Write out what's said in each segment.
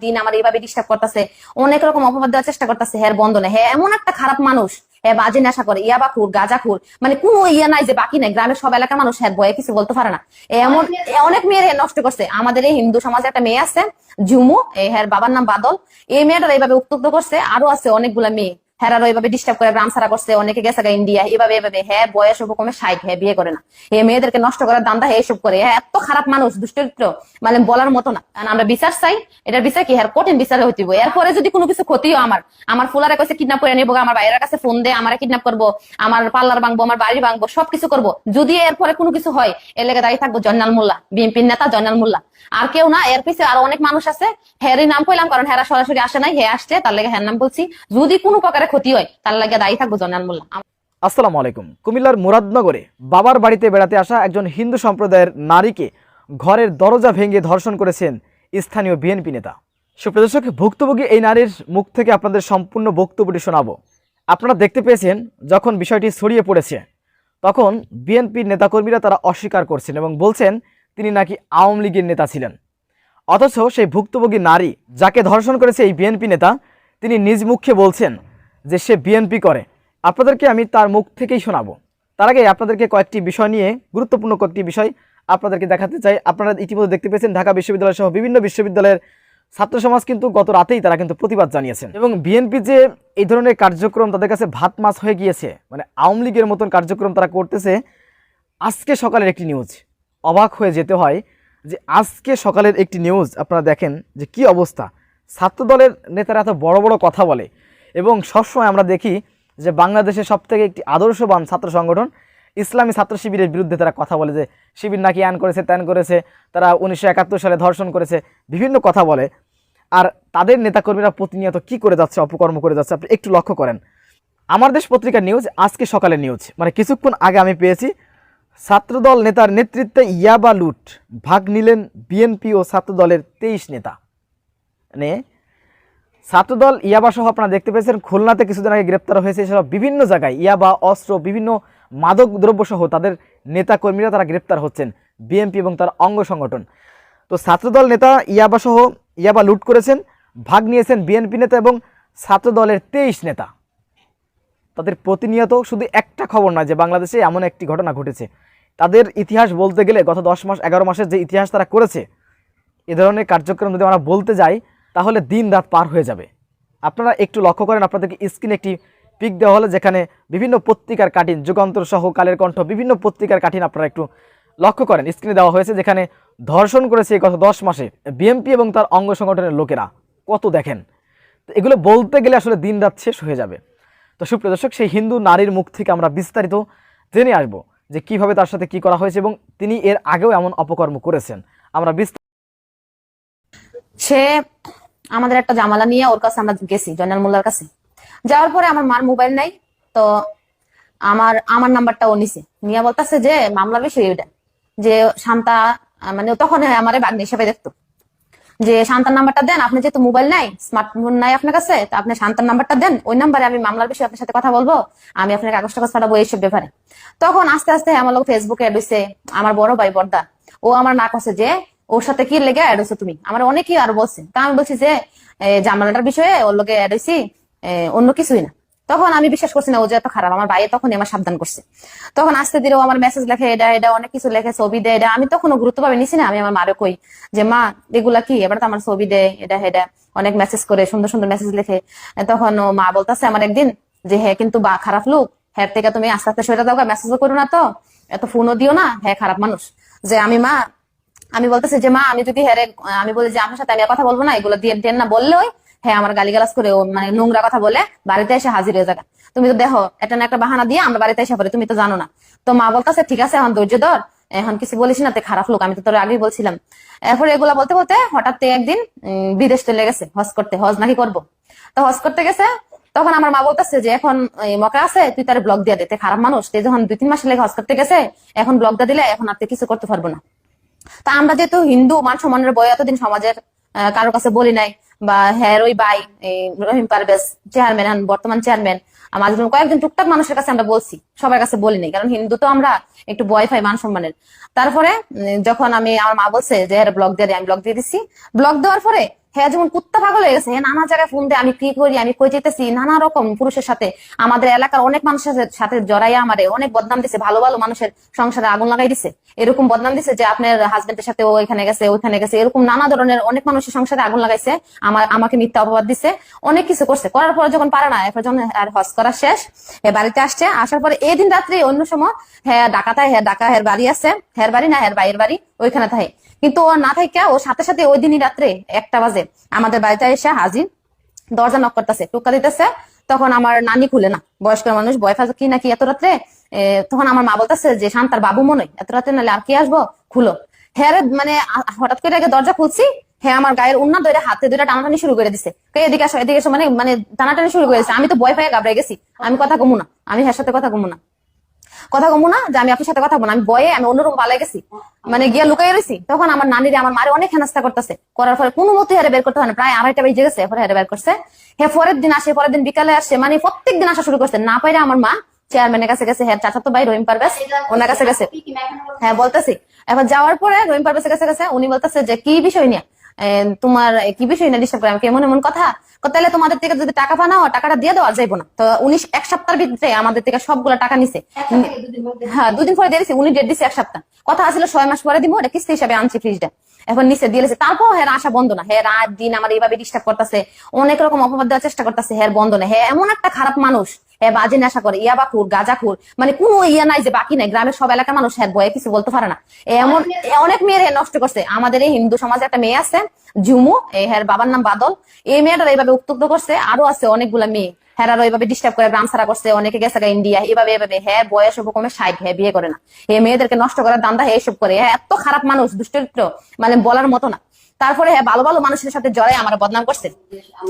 দিন আমার এইভাবে ডিস্টার্ব করতেছে, অনেক রকম অপবাদ দেওয়ার চেষ্টা করতেছে, হ্যাঁ বন্ধ নেই, হ্যাঁ এমন একটা খারাপ মানুষ, হ্যাঁ বাজে নেশা করে, ইয়াবাখুর গাঁজাখুর, মানে কোনো ইয়া নাই যে বাকি নাই, গ্রামের সব এলাকার মানুষ হ্যাঁ বয়ে কিছু বলতে পারে না। এমন অনেক মেয়ের নষ্ট করছে। আমাদের এই হিন্দু সমাজে একটা মেয়ে আছে ঝুমু, এই হ্যাঁ বাবার নাম বাদল, এই মেয়েটার এইভাবে উত্তক্ত করছে। আরো আছে অনেকগুলা মেয়ে, হ্যাঁ এইভাবে ডিস্টার্ব করে গ্রাম সারা করছে, অনেকে গেছে ইন্ডিয়া, এভাবে হ্যাঁ বয়স কমে 60, হ্যাঁ বিয়ে করে না, এই মেয়েদেরকে নষ্ট করার দান্দা হ্যাঁ এসব করে, হ্যাঁ এত খারাপ মানুষ, দুষ্টরিত্র, মানে বলার মতো না। কারণ আমরা বিচার চাই, এটার বিচার কি হ্যাঁ কঠিন বিচার হইতে হবে। এরপরে যদি কোনো কিছু ক্ষতি হয়, আমার ফুলারে কাছে কিডন্যাপ করে নিবো, আমার বাইরের কাছে ফোন দে আমার কিডন্যাপ করবো, আমার পার্লার ভাঙবো, আমার বাড়ি ভাঙবো, সবকিছু করবো। যদি এরপরে কোনো কিছু হয়, এর লেগে দাঁড়িয়ে থাকবো জয়নাল মোল্লা, বিএনপির নেতা জয়নাল মোল্লা, আর কেউ না। এর পিছিয়ে আরো অনেক মানুষ আছে, হ্যারই নাম কইলাম কারণ হেরা সরাসরি আসে নাই, হে আসছে তার লেগে হ্যার নাম বলছি। যদি কোনো প্রকারে ক্ষতি হয় তার লাগে দায়ী থাকবো জয়নাল মোল্লা। আসসালামু আলাইকুম। কুমিল্লার মুরাদনগরে বাবার বাড়িতে বেড়াতে আসা একজন হিন্দু সম্প্রদায়ের নারীকে ঘরের দরজা ভেঙে ধর্ষণ করেছেন স্থানীয় বিএনপি নেতা। সুপ্রিয় দর্শক, ভুক্তভোগী এই নারীর মুখ থেকে আপনাদের সম্পূর্ণ বক্তব্যটি শোনাবো। আপনারা দেখতে পেয়েছেন যখন বিষয়টি ছড়িয়ে পড়েছে তখন বিএনপির নেতাকর্মীরা তারা অস্বীকার করছেন এবং বলছেন তিনি নাকি আওয়ামী লীগের নেতা ছিলেন। অথচ সেই ভুক্তভোগী নারী যাকে ধর্ষণ করেছে এই বিএনপি নেতা, তিনি নিজ মুখে বলছেন যে সে বিএনপি করে। আপনাদেরকে আমি তার মুখ থেকেই শোনাবো। তার আগে আপনাদেরকে কয়েকটি বিষয় নিয়ে, গুরুত্বপূর্ণ কয়েকটি বিষয় আপনাদেরকে দেখাতে চাই। আপনারা ইতিমধ্যে দেখতে পেয়েছেন ঢাকা বিশ্ববিদ্যালয় সহ বিভিন্ন বিশ্ববিদ্যালয়ের ছাত্র সমাজ কিন্তু গত রাতেই তারা কিন্তু প্রতিবাদ জানিয়েছেন এবং বিএনপি যে এই ধরনের কার্যক্রম তাদের কাছে ভাত মাছ হয়ে গিয়েছে, মানে আওয়ামী লীগের মতন কার্যক্রম তারা করতেছে। আজকে সকালের একটি নিউজ, অবাক হয়ে যেতে হয় যে আজকে সকালের একটি নিউজ আপনারা দেখেন যে কি অবস্থা। ছাত্রদলের নেতারা এত বড় বড় কথা বলে এবং সবসময় আমরা দেখি যে বাংলাদেশের সবথেকে একটি আদর্শবান ছাত্র সংগঠন ইসলামী ছাত্র শিবিরের বিরুদ্ধে তারা কথা বলে যে শিবির নাকি আন করেছে ত্যান করেছে, তারা 1971 সালে ধর্ষণ করেছে, বিভিন্ন কথা বলে। আর তাদের নেতাকর্মীরা প্রতিনিয়ত কি করে যাচ্ছে, অপকর্ম করে যাচ্ছে। আপনি একটু লক্ষ্য করেন। আমার দেশ পত্রিকার নিউজ, আজকে সকালের নিউজ, মানে কিছুক্ষণ আগে আমি পেয়েছি, ছাত্রদল নেতার নেতৃত্বে ইয়াবা লুট, ভাগ নিলেন বিএনপি ও ছাত্রদলের 23 নেতা। মানে ছাত্রদল ইয়াবা সহ আপনারা দেখতে পেয়েছেন খুলনাতে কিছুদিন আগে গ্রেপ্তার হয়েছে, এসব বিভিন্ন জায়গায় ইয়াবা, অস্ত্র, বিভিন্ন মাদক দ্রব্য সহ তাদের নেতাকর্মীরা তারা গ্রেপ্তার হচ্ছেন, বিএনপি এবং তার অঙ্গ সংগঠন। তো ছাত্রদল নেতা ইয়াবা সহ ইয়াবা লুট করেছেন, ভাগ নিয়েছেন বিএনপি নেতা এবং ছাত্রদলের 23 নেতা। তাদের প্রতিনিয়ত শুধু একটা খবর নয় যে বাংলাদেশে এমন একটি ঘটনা ঘটেছে, তাদের ইতিহাস বলতে গেলে গত 10 মাস 11 মাসের যে ইতিহাস তারা করেছে, এ ধরনের কার্যক্রম যদি আমরা বলতে যাই তাহলে দিন রাত পার হয়ে যাবে। আপনারা একটু লক্ষ্য করেন, আপনাদেরকে স্ক্রিনে একটি পিক দেওয়া হলো যেখানে বিভিন্ন পত্রিকার কাটিং, যুগান্তর সহ কালের কণ্ঠ, বিভিন্ন পত্রিকার কাটিং আপনারা একটু লক্ষ্য করেন, স্ক্রিনে দেওয়া হয়েছে যেখানে ধর্ষণ করেছে গত 10 মাসে বিএনপি এবং তার অঙ্গ সংগঠনের লোকেরা। কত দেখেন, তো এগুলো বলতে গেলে আসলে দিন রাত শেষ হয়ে যাবে। তো সুপ্রিয় দর্শক, সেই হিন্দু নারীর মুখ থেকে আমরা বিস্তারিত জেনে আসব যে কিভাবে তার সাথে কি করা হয়েছে এবং তিনি এর আগেও এমন অপকর্ম করেছেন। আমরা সে আমাদের একটা জামালা নিয়ে ওর কাছে আমরা গেছি, জয়নাল মোল্লার কাছে। যাওয়ার পরে আমার মার মোবাইল নাই, তো আমার নাম্বারটা ও নিছে, নিয়ে বলতেছে যে মামলার বিষয় এটা, যে শান্তা, মানে তখন আমারে বাগ্নি হিসেবে দেখতো, যে শান্তার নাম্বারটা দেন, আপনি যেহেতু মোবাইল নাই, স্মার্টফোন নাই আপনার কাছে, তো আপনি শান্তার নাম্বারটা দেন, ওই নাম্বারে আমি মামলার বিষয়ে আপনার সাথে কথা বলবো, আমি আপনার কাগজ টাগজ পাঠাবো এইসব ব্যাপারে। তখন আস্তে আস্তে আমার লোক ফেসবুকে অ্যাড হয়েছে, আমার বড় ভাই বর্দা, ও আমার না করছে যে ওর সাথে কি লেগে অ্যাড হয়েছো তুমি, আমার অনেকেই আর বলছে। তা আমি বলছি যে জামালাটার বিষয়ে ওর লোকে অ্যাড হয়েছি, অন্য কিছুই না। তখন আমি বিশ্বাস করছি না ও যে এত খারাপ, আমার ভাই তখন আমার সাবধান করছে। তখন আস্তে ধীরে ও আমার মেসেজ লেখে, এটা অনেক কিছু লেখে, ছবি দেয়, এটা আমি তখনও গুরুত্ব পাবে নিছি না। আমি আমার মারে কই যে মা এগুলা কি, এবার তো আমার ছবি দেয়, এটা অনেক মেসেজ করে, সুন্দর সুন্দর মেসেজ লেখে। তখন ও মা বলতেছে আমার একদিন যে হ্যাঁ কিন্তু বা খারাপ লোক, হ্যাঁ থেকে তুমি আস্তে আস্তে সরে দাও, মেসেজও করো না, তো এত ফোনও দিও না, হ্যাঁ খারাপ মানুষ। যে আমি বলতেছি যে মা আমি যদি হ্যাঁ আমি বলি যে আপনার সাথে আমি কথা বলবো না, এগুলো দিয়ে দেন না বললেও হ্যাঁ আমার গালিগালাজ করে, ও মানে নোংরা কথা বলে বাড়িতে এসে হাজির হয়ে যাবে। তুমি তো দেখো এটা না একটা বাহানা দিয়ে আমরা বাড়িতে এসে পড়ি, তুমি তো জানো না। তো মা বলতেছে ঠিক আছে এখন ধৈর্য ধর, এখন কিছু বলিস না, তে খারাপ লোক, আমি তো তোর আগেই বলছিলাম। এরপরে এগুলা বলতে বলতে হঠাৎ একদিন বিদেশ চলে গেছে হজ করতে, হজ নাকি করবো। তো হজ করতে গেছে, তখন আমার মা বলতেছে যে এখন মকা আছে, তুই তার ব্লগ দিয়ে দিতে, খারাপ মানুষ, তুই যখন 2-3 মাস লেগে হজ করতে গেছে, এখন ব্লগ দিয়ে দিলে এখন আর কিছু করতে পারবো না। তা আমরা যেহেতু হিন্দু, মান সম্মানের বই এতদিন সমাজের কারোর কাছে বলি নাই, বা হ্যাঁ ওই ভাই রহিম পারভেজ চেয়ারম্যান, বর্তমান চেয়ারম্যান, আমাদের কয়েকজন টুকটাক মানুষের কাছে আমরা বলছি, সবার কাছে বলি নাই, কারণ হিন্দু তো আমরা একটু ভয় পাই মান সম্মানের। তারপরে যখন আমার মা বলছে যে ব্লগ দিয়ে, আমি ব্লগ দিয়ে দিচ্ছি। ব্লগ দেওয়ার পরে হ্যাঁ যেমন কুত্তা পাগল হয়ে গেছে, নানা জায়গায় ফোন দিয়ে আমি কি করি, আমি কই যেতেছি, নানা রকম পুরুষের সাথে, আমাদের এলাকার অনেক মানুষের সাথে জড়াইয়া আমারে অনেক বদনাম দিছে, ভালো ভালো মানুষের সংসারে আগুন লাগাই দিছে, এরকম বদনাম দিছে যে আপনার হাজবেন্ডের সাথে ও এখানে গেছে ওইখানে গেছে, এরকম নানা ধরনের অনেক মানুষের সংসারে আগুন লাগাইছে, আমাকে মিথ্যা অপবাদ দিছে, অনেক কিছু করছে। করার পরে যখন পারে না, এরপর যখন আর হজ করা শেষ, বাড়িতে আসছে, আসার পরে এই দিন রাত্রে অন্য সময় হ্যাঁ ডাকাতায়, হ্যাঁ ডাকা হের বাড়ি আছে, হের বাড়ি না হের বাইরের বাড়ি ওইখানে থাকে, কিন্তু ও না থাকে, ও সাথে সাথে ওই দিনই রাত্রে 1টা বাজে আমাদের বাড়িতে এসে হাজির, দরজা নক করতেছে, টোকা দিতেছে। তখন আমার নানি খুলে না, বয়স্ক মানুষ, বয়ফাজ কি নাকি এত রাত্রে, তখন আমার মা বলতেছে যে শান্তার বাবু মনে হয়, এত রাত্রে নাহলে আর কি আসবো, খুলো। হ্যাঁ মানে হঠাৎ করে আগে দরজা খুলছি, হ্যাঁ আমার গায়ের উন্না ধরে হাতে ধরে টানাটানি শুরু করে দিছে, এদিকে আসো এদিকে এসো, মানে মানে টানাটানি শুরু করে দিছে। আমি তো ভয় পেয়ে ঘাবড়ে গেছি, আমি কথা কমু না, আমি হ্যার সাথে কথা কমু না যে আমি আপনার সাথে কথা বলবো না, আমি বয়ে আমি অন্যরকম পালাই গেছি, মানে গিয়া লুকাই রয়েছি। তখন আমার নানিরে আমার মারে অনেক হেনাস্তা করতেছে, করার পরে কোনো মতে হারে বের করতে হয় না, প্রায় 2:30 বেজে গেছে, এরপরে হারে বের করছে। হ্যাঁ পরের দিন আসে, পরের দিন বিকালে আসছে, মানে প্রত্যেক দিন আসা শুরু করছে। না পাইরে আমার মা চেয়ারম্যানের কাছে গেছে, হ্যাঁ চাচা তো ভাই রহিম পারভেজ, ওনার কাছে গেছে। হ্যাঁ বলতেছি, এবার যাওয়ার পরে রহিম পারভেজের কাছে গেছে, উনি বলতেছে যে কি বিষয় নিয়ে তোমার, কি বিষয় নিয়ে ডিস্টার্ব করে আমাকে, এমন এমন কথা, তাহলে তোমাদের থেকে যদি টাকা পানাও টাকাটা দিয়ে দেওয়া যাইবো না। তো উনি 1 সপ্তাহের ভিতরে আমাদের থেকে সবগুলো টাকা নিছে, হ্যাঁ 2 দিন পরে দিয়ে দিছে, উনি ডেট দিছে 1 সপ্তাহ, কথা আসলে 6 মাস পরে দিব, এটা কিস্তি হিসাবে আনছি ফ্রিজটা, এখন নিচে দিয়েছে। তারপর হ্যাঁ আশা বন্ধ না, হ্যাঁ রাত দিন আমার এইভাবে ডিস্টার্ব করতেছে, অনেক রকম অপবাদ দেওয়ার চেষ্টা করতেছে, হ্যাঁ বন্ধ না, হ্যাঁ এমন একটা খারাপ মানুষ, হ্যাঁ বাজে নেশা করে, ইয়াবাখুর গাঁজাখুর, মানে কোনো ইয়া নাই যে বাকি নাই, গ্রামের সব এলাকার মানুষ হ্যাঁ বয়ে কিছু বলতে পারে না, এমন অনেক মেয়ের নষ্ট করছে। আমাদের এই হিন্দু সমাজে একটা মেয়ে আছে ঝুমু, এই হ্যাঁ বাবার নাম বাদল, এই মেয়েটার এইভাবে উত্তক্ত করছে, আরো আছে অনেকগুলা মেয়ে, হ্যাঁ এইভাবে ডিস্টার্ব করে, গ্রাম ছাড়া করছে, অনেকে গেছে ইন্ডিয়া, এভাবে হ্যাঁ বয়স কমে 60, হ্যাঁ বিয়ে করে না, এই মেয়েদেরকে নষ্ট করার দান্দা হ্যাঁ এসব করে, হ্যাঁ এত খারাপ মানুষ, দুষ্টরিত্র, মানে বলার মতো না। তারপরে হ্যাঁ ভালো ভালো মানুষের সাথে জড়াই আমার বদনাম করছে,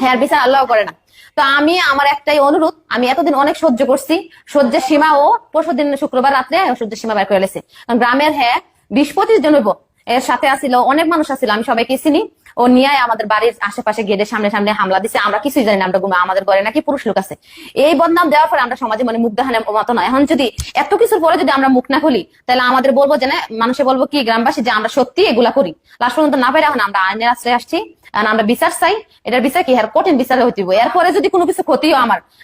হ্যাঁ বিচার আল্লাহ করে না। তো আমি আমার একটাই অনুরোধ, আমি এতদিন অনেক সহ্য করছি, সহ্যের সীমা ও পরশুদিন শুক্রবার রাত্রে সহ্যের সীমা বের করে লেছে। গ্রামের হ্যাঁ 20-25 জন হইব, এর সাথে আসিল অনেক মানুষ আসিল, আমি সবাইকে চিনি। ও নিয়ে আমাদের বাড়ির আশেপাশে গেটের সামনে সামনে হামলা দিছে, আমরা কিছুই জানি না, আমরা ঘুমা, আমাদের ঘরে নাকি পুরুষ লোক আছে। এই বদনাম দেওয়ার পরে আমরা সমাজে মানে মুখ দেখানোর মতো না। এখন যদি এত কিছুর পরে যদি আমরা মুখ না খুলি, তাহলে আমাদের বলবো যে না, মানুষে বলবো কি গ্রামবাসী যে আমরা সত্যি এগুলা করি। লাস্ট পর্যন্ত না পারে এখন আমরা আইনের আশ্রয় আসছি, আমরা বিচার চাই। এটার বিচার কি হ্যাঁ কঠিন বিচার হইতে হবে। এরপরে যদি কোনো কিছু ক্ষতিও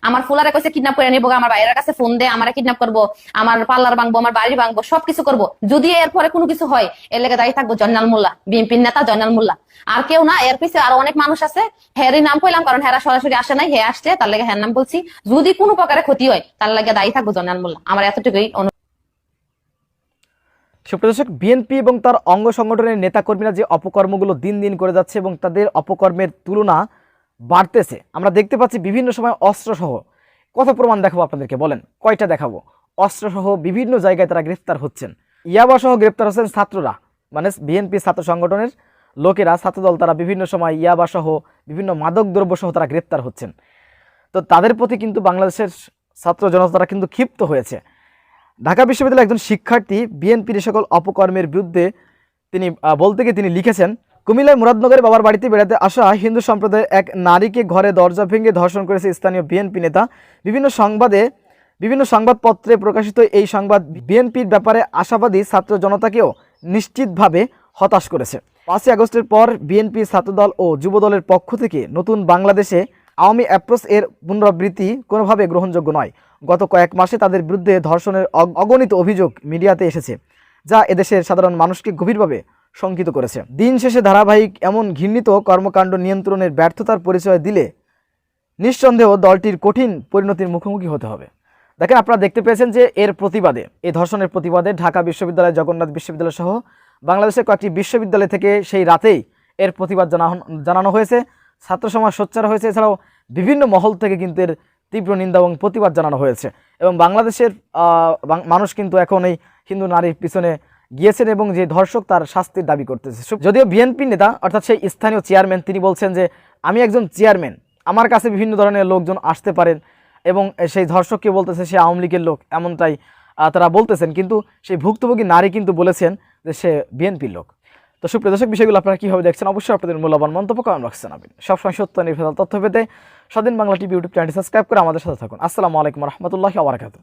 আমার ফুলারে কইছে কিডন্যাপ করে নিবো, আমার বাইরের কাছে ফোন দেয় আমার কিডন্যাপ করবো, আমার পার্লার ভাঙবো, আমার বাড়ি ভাঙবো, সবকিছু করবো। যদি এরপরে কোনো কিছু হয়, এর লেগে দায়ী থাকবো জয়নাল মোল্লা, বিএনপির নেতা জয়নাল মোল্লা, আর কেউ না। এর পিছিয়ে আরো অনেক মানুষ আছে, হ্যারই নাম কইলাম কারণ হ্যারা সরাসরি আসে নাই, হ্যাঁ আসছে তার লেগে হ্যার নাম বলছি। যদি কোনো প্রকারে ক্ষতি হয়, তার লেগে দায়ী থাকবো জয়নাল মোল্লা, আমার এতটুকুই। সুপ্রদর্শক, বিএনপি এবং তার অঙ্গ সংগঠনের নেতাকর্মীরা যে অপকর্মগুলো দিন দিন করে যাচ্ছে এবং তাদের অপকর্মের তুলনা বাড়তেছে, আমরা দেখতে পাচ্ছি বিভিন্ন সময় অস্ত্রসহ। কত প্রমাণ দেখাবো আপনাদেরকে, বলেন কয়টা দেখাবো? অস্ত্রসহ বিভিন্ন জায়গায় তারা গ্রেফতার হচ্ছেন, ইয়াবাসহ গ্রেফতার হচ্ছেন ছাত্ররা, মানে বিএনপি ছাত্র সংগঠনের লোকেরা, ছাত্রদল, তারা বিভিন্ন সময় ইয়াবাসহ বিভিন্ন মাদক দ্রব্য সহ তারা গ্রেফতার হচ্ছেন। তো তাদের প্রতি কিন্তু বাংলাদেশের ছাত্র জনতা তারা কিন্তু ক্ষিপ্ত হয়েছে। ঢাকা বিশ্ববিদ্যালয়ের একজন শিক্ষার্থী বিএনপির সকল অপকর্মের বিরুদ্ধে তিনি বলতে গিয়ে তিনি লিখেছেন, কুমিল্লার মুরাদনগরে বাবার বাড়িতে বেড়াতে আসা হিন্দু সম্প্রদায়ের এক নারীকে ঘরে দরজা ভেঙে ধর্ষণ করেছে স্থানীয় বিএনপি নেতা। বিভিন্ন সংবাদপত্রে প্রকাশিত এই সংবাদ বিএনপির ব্যাপারে আশাবাদী ছাত্র জনতাকেও নিশ্চিতভাবে হতাশ করেছে। 5ই আগস্টের পর বিএনপি ছাত্রদল ও যুবদলের পক্ষ থেকে নতুন বাংলাদেশে আওয়ামী অ্যাপ্রোচ এর পুনরাবৃত্তি কোনোভাবে গ্রহণযোগ্য নয়। গত কয়েক মাসে তাদের বিরুদ্ধে ধর্ষণের অগণিত অভিযোগ মিডিয়াতে এসেছে, যা এদেশের সাধারণ মানুষকে গভীরভাবে শঙ্কিত করেছে। দিন শেষে ধারাবাহিক এমন ঘৃণিত কর্মকাণ্ড নিয়ন্ত্রণের ব্যর্থতার পরিচয় দিলে নিঃসন্দেহ দলটির কঠিন পরিণতির মুখোমুখি হতে হবে। দেখেন, আপনারা দেখতে পেয়েছেন যে এর প্রতিবাদে, এই ধর্ষণের প্রতিবাদে ঢাকা বিশ্ববিদ্যালয়, জগন্নাথ বিশ্ববিদ্যালয় সহ বাংলাদেশের কয়েকটি বিশ্ববিদ্যালয় থেকে সেই রাতেই এর প্রতিবাদ জানানো হয়েছে, ছাত্র সমাজ সোচ্চার হয়েছে, এছাড়াও বিভিন্ন মহল থেকে কিন্তু এর তীব্র নিন্দা এবং প্রতিবাদ জানানো হয়েছে। এবং বাংলাদেশের মানুষ কিন্তু এখন এই হিন্দু নারীর পিছনে গিয়েছেন এবং যে ধর্ষক তার শাস্তির দাবি করতেছে। যদিও বিএনপি নেতা অর্থাৎ সেই স্থানীয় চেয়ারম্যান তিনি বলছেন যে আমি একজন চেয়ারম্যান, আমার কাছে বিভিন্ন ধরনের লোকজন আসতে পারেন, এবং সেই ধর্ষককে বলতেছে সে আওয়ামী লীগের লোক, এমনটাই তারা বলতেছেন। কিন্তু সেই ভুক্তভোগী নারী কিন্তু বলেছেন যে সে বিএনপির লোক। তো সুপ্রিয় দর্শক, বিষয়গুলো আপনারা কীভাবে দেখছেন অবশ্যই আপনাদের মূল্যবান মন্তব্য কমেন্ট বক্সে জানাবেন। সবসময় সত্য নির্ভেজাল তথ্য পেতে স্বাধীন বাংলা টিভি ইউটিউব চ্যানেলটি সাবস্ক্রাইব করে আমাদের সাথে থাকুন। আসসালামু আলাইকুম রহমতুল্লাহি ওয়া বারাকাতুহু।